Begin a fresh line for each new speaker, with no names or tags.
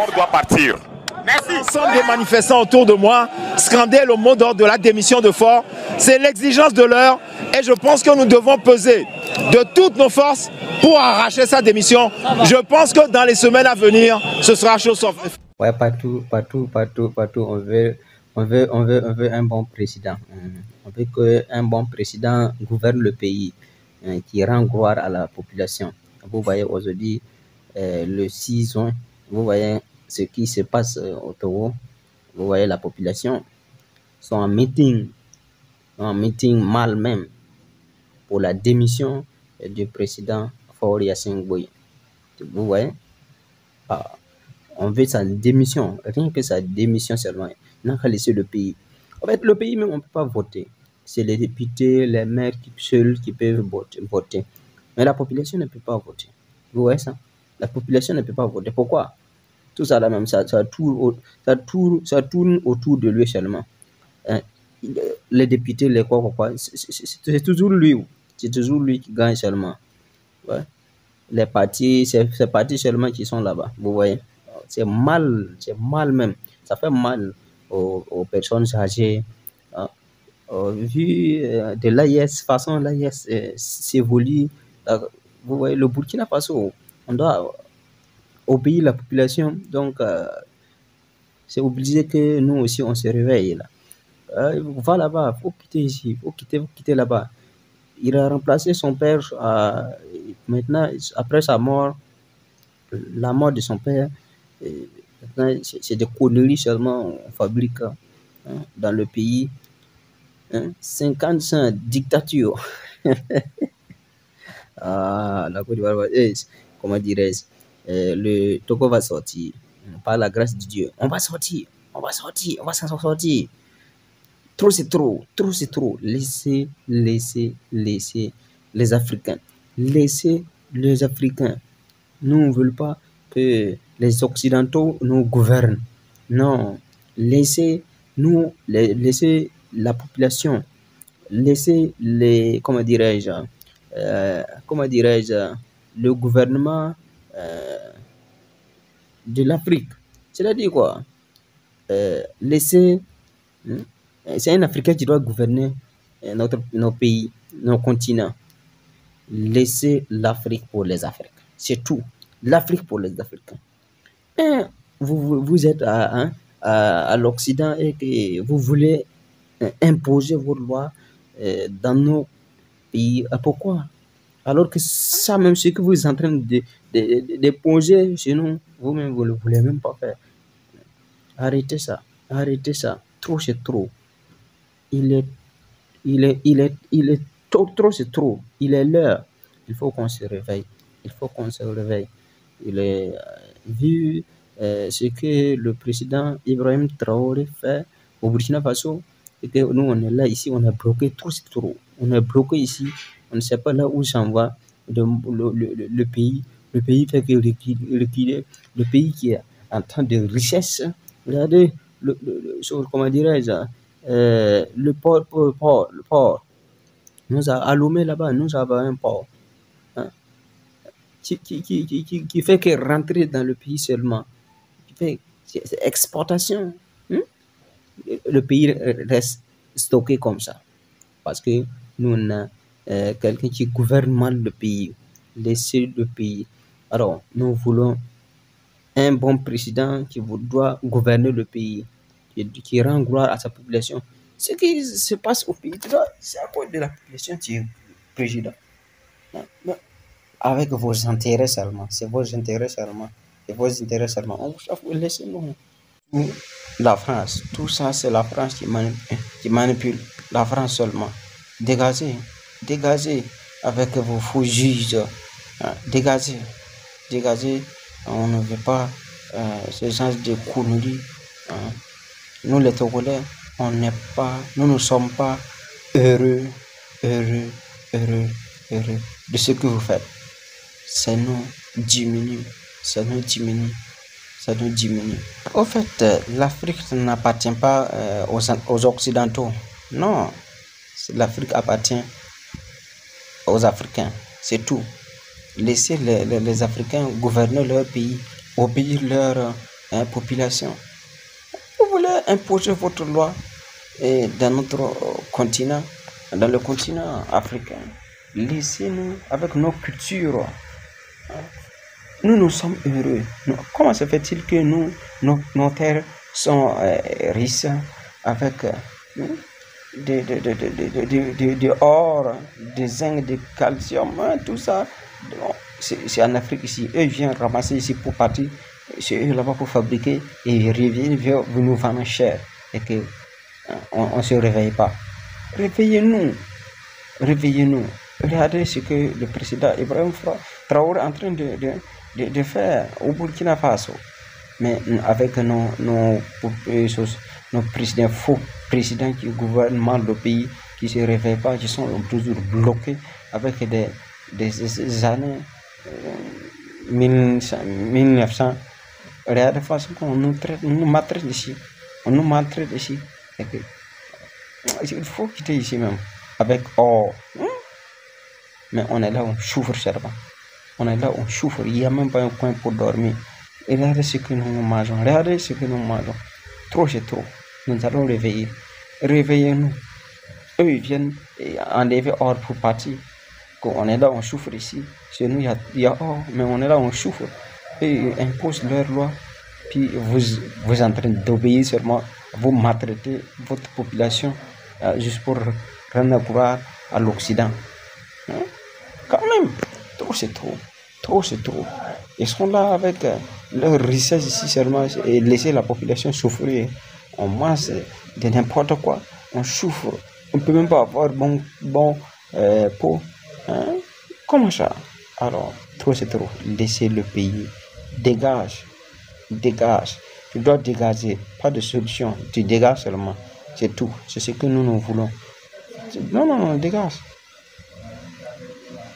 Faure doit partir.
Merci. L'ensemble des manifestants autour de moi scandaient le mot d'ordre de la démission de Faure. C'est l'exigence de l'heure et je pense que nous devons peser de toutes nos forces pour arracher sa démission. Je pense que dans les semaines à venir, ce sera chose sauf.
Ouais, partout, on veut un bon président. On veut qu'un bon président gouverne le pays, qui rend gloire à la population. Vous voyez aujourd'hui, le 6 juin, vous voyez ce qui se passe au Togo. Vous voyez la population sont en meeting mal même pour la démission du président Faure Gnassingbé. Vous voyez, on veut sa démission, rien que sa démission seulement. Il n'a qu'à laisser le pays. En fait, le pays même, on ne peut pas voter. C'est les députés, les maires seuls qui peuvent voter. Mais la population ne peut pas voter. Vous voyez ça? La population ne peut pas voter. Pourquoi? Tout ça là même, ça tourne autour de lui seulement. Les députés, les quoi, c'est toujours lui. C'est toujours lui qui gagne seulement. Ouais. Les partis, c'est ces partis seulement qui sont là-bas. Vous voyez? C'est mal même. Ça fait mal aux personnes âgées. Vu de l'AIS, façon l'AIS s'évolue. Vous voyez, le Burkina Faso, on doit obéir la population. Donc, c'est obligé que nous aussi, on se réveille là. Va là-bas, faut quitter ici, faut quitter là-bas. Il a remplacé son père maintenant, après sa mort, la mort de son père. Maintenant, c'est des conneries seulement on fabrique dans le pays. 50 ans dictature. La Côte d'Ivoire, comment dirais-je, le Togo va sortir. Par la grâce de Dieu, on va s'en sortir. Trop c'est trop. Laissez les Africains. Laissez les Africains. Nous, on ne veut pas que les Occidentaux nous gouvernent. Non, laissez la population. Laissez comment dirais-je, le gouvernement de l'Afrique. C'est-à-dire quoi? C'est un Africain qui doit gouverner nos pays, nos continents. Laissez l'Afrique pour les Africains. C'est tout. L'Afrique pour les Africains. Vous êtes à l'Occident et que vous voulez imposer vos lois dans nos pays. Pourquoi? Alors que ça même, ce que vous êtes en train d'éponger chez nous, vous-même, vous ne le voulez même pas faire. Arrêtez ça. Trop, c'est trop. Il est trop, c'est trop. Il est l'heure. Il faut qu'on se réveille. Il est vu ce que le président Ibrahim Traoré fait au Burkina Faso. Et que nous, on est là, ici, on est bloqué. Trop, c'est trop. On est bloqué ici. On ne sait pas là où s'en va le pays. Le pays fait que reculer. Le pays qui est en train de richesse. Regardez, comment dirais-je, le port. Nous avons à Lomé là-bas, nous avons un port. Qui fait que rentrer dans le pays seulement. C'est exportation. Le pays reste stocké comme ça. Parce que nous, on a quelqu'un qui gouverne mal le pays. Laissez le pays. Alors, nous voulons un bon président qui doit gouverner le pays, qui rend gloire à sa population. Ce qui se passe au pays, c'est à cause de la population qui est président. Avec vos intérêts seulement. C'est vos intérêts seulement. Laissez-nous. La France, tout ça, c'est la France qui manipule. La France seulement. Dégagez avec vos faux juges. Dégagez. On ne veut pas ce genre de conneries. Nous, les Togolais, nous ne sommes pas heureux de ce que vous faites. Ça nous diminue. Au fait, l'Afrique n'appartient pas aux Occidentaux. Non, l'Afrique appartient aux Africains. C'est tout. Laissez les Africains gouverner leur pays, obéir population. Vous voulez imposer votre loi dans notre continent, dans le continent africain. Laissez-nous avec nos cultures. Nous sommes heureux. Comment se fait-il que nos terres sont riches avec de or, des zinc, de calcium, tout ça? C'est en Afrique ici. Eux viennent ramasser ici pour partir. C'est eux là-bas pour fabriquer et ils reviennent nous vendre cher. Et que on ne se réveille pas. Réveillez-nous. Réveillez-nous. Regardez ce que le président Ibrahim Traoré est en train de faire au Burkina Faso. Mais avec nos présidents, faux présidents qui gouvernent mal le pays, qui ne se réveillent pas, qui sont toujours bloqués avec des années 1900. Regardez la façon qu'on nous traite, on nous maltraite ici. On nous maltraite ici. Il faut quitter ici même. Avec or. Mais on est là, on souffre seulement. On est là, on souffre. Il n'y a même pas un coin pour dormir. Et regardez ce que nous mangeons. Regardez ce que nous mangeons. Trop, c'est trop. Nous allons réveiller. Réveillez-nous. Eux, ils viennent enlever or pour partir. Quand on est là, on souffre ici. Chez nous, il y a or, mais on est là, on souffre. Et ils imposent leur loi. Puis vous êtes en train d'obéir seulement. Vous maltraitez votre population juste pour rendre gloire à l'Occident. Quand même, trop c'est trop. Trop c'est trop. Ils sont là avec leur richesse ici seulement et laisser la population souffrir. On mange de n'importe quoi. On souffre. On ne peut même pas avoir bon peau. Comment ça? Alors, trop c'est trop. Laissez le pays. Dégage. Dégage. Tu dois dégager. Pas de solution. Tu dégages seulement. C'est tout. C'est ce que nous voulons. Non, dégage.